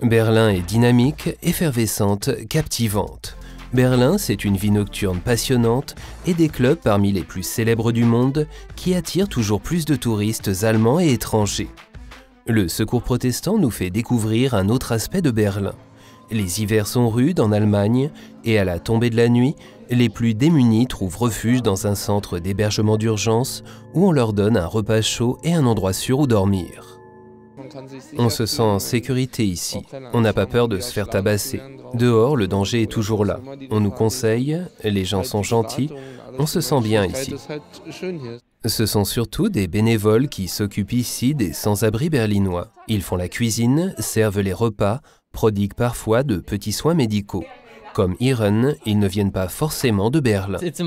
Berlin est dynamique, effervescente, captivante. Berlin, c'est une vie nocturne passionnante et des clubs parmi les plus célèbres du monde qui attirent toujours plus de touristes allemands et étrangers. Le Secours protestant nous fait découvrir un autre aspect de Berlin. Les hivers sont rudes en Allemagne et à la tombée de la nuit, les plus démunis trouvent refuge dans un centre d'hébergement d'urgence où on leur donne un repas chaud et un endroit sûr où dormir. On se sent en sécurité ici. On n'a pas peur de se faire tabasser. Dehors, le danger est toujours là. On nous conseille, les gens sont gentils, on se sent bien ici. Ce sont surtout des bénévoles qui s'occupent ici des sans-abri berlinois. Ils font la cuisine, servent les repas, prodiguent parfois de petits soins médicaux. Comme Iren, ils ne viennent pas forcément de Berlin. C'est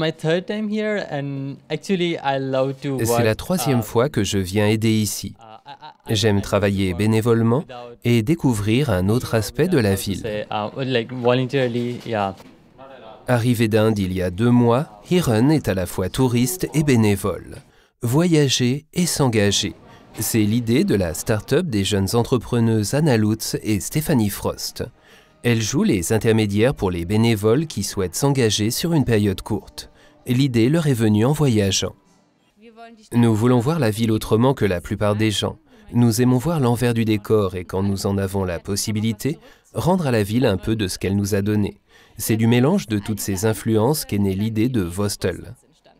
la troisième fois que je viens aider ici. J'aime travailler bénévolement et découvrir un autre aspect de la ville. Arrivé d'Inde il y a 2 mois, Iren est à la fois touriste et bénévole. Voyager et s'engager. C'est l'idée de la start-up des jeunes entrepreneuses Anna Lutz et Stéphanie Frost. Elles jouent les intermédiaires pour les bénévoles qui souhaitent s'engager sur une période courte. L'idée leur est venue en voyageant. Nous voulons voir la ville autrement que la plupart des gens. Nous aimons voir l'envers du décor et quand nous en avons la possibilité, rendre à la ville un peu de ce qu'elle nous a donné. C'est du mélange de toutes ces influences qu'est née l'idée de Vostl.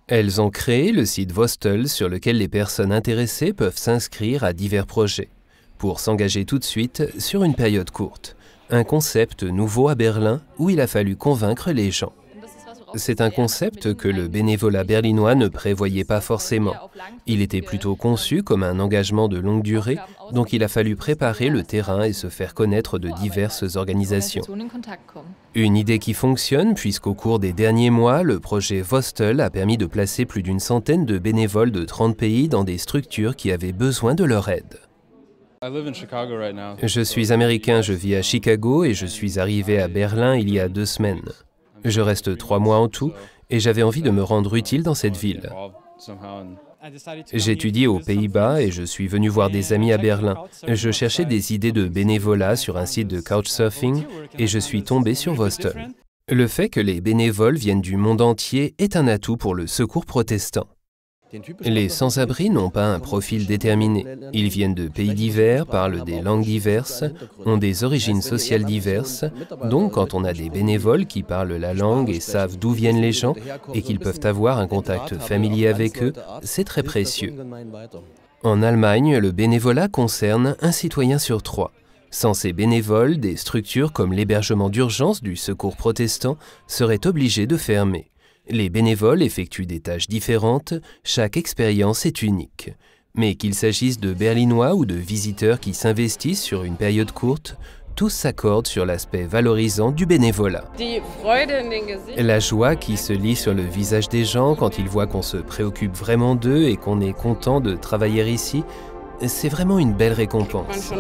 Elles ont créé le site Vostl sur lequel les personnes intéressées peuvent s'inscrire à divers projets pour s'engager tout de suite sur une période courte. Un concept nouveau à Berlin où il a fallu convaincre les gens. C'est un concept que le bénévolat berlinois ne prévoyait pas forcément. Il était plutôt conçu comme un engagement de longue durée, donc il a fallu préparer le terrain et se faire connaître de diverses organisations. Une idée qui fonctionne puisqu'au cours des derniers mois, le projet Vostl a permis de placer plus d'une centaine de bénévoles de 30 pays dans des structures qui avaient besoin de leur aide. Je suis américain, je vis à Chicago et je suis arrivé à Berlin il y a 2 semaines. Je reste 3 mois en tout et j'avais envie de me rendre utile dans cette ville. J'étudie aux Pays-Bas et je suis venu voir des amis à Berlin. Je cherchais des idées de bénévolat sur un site de couchsurfing et je suis tombé sur Vostl. Le fait que les bénévoles viennent du monde entier est un atout pour le Secours protestant. Les sans-abri n'ont pas un profil déterminé. Ils viennent de pays divers, parlent des langues diverses, ont des origines sociales diverses. Donc, quand on a des bénévoles qui parlent la langue et savent d'où viennent les gens et qu'ils peuvent avoir un contact familier avec eux, c'est très précieux. En Allemagne, le bénévolat concerne un citoyen sur 3. Sans ces bénévoles, des structures comme l'hébergement d'urgence du Secours protestant seraient obligées de fermer. Les bénévoles effectuent des tâches différentes, chaque expérience est unique. Mais qu'il s'agisse de Berlinois ou de visiteurs qui s'investissent sur une période courte, tous s'accordent sur l'aspect valorisant du bénévolat. La joie qui se lit sur le visage des gens quand ils voient qu'on se préoccupe vraiment d'eux et qu'on est content de travailler ici, c'est vraiment une belle récompense.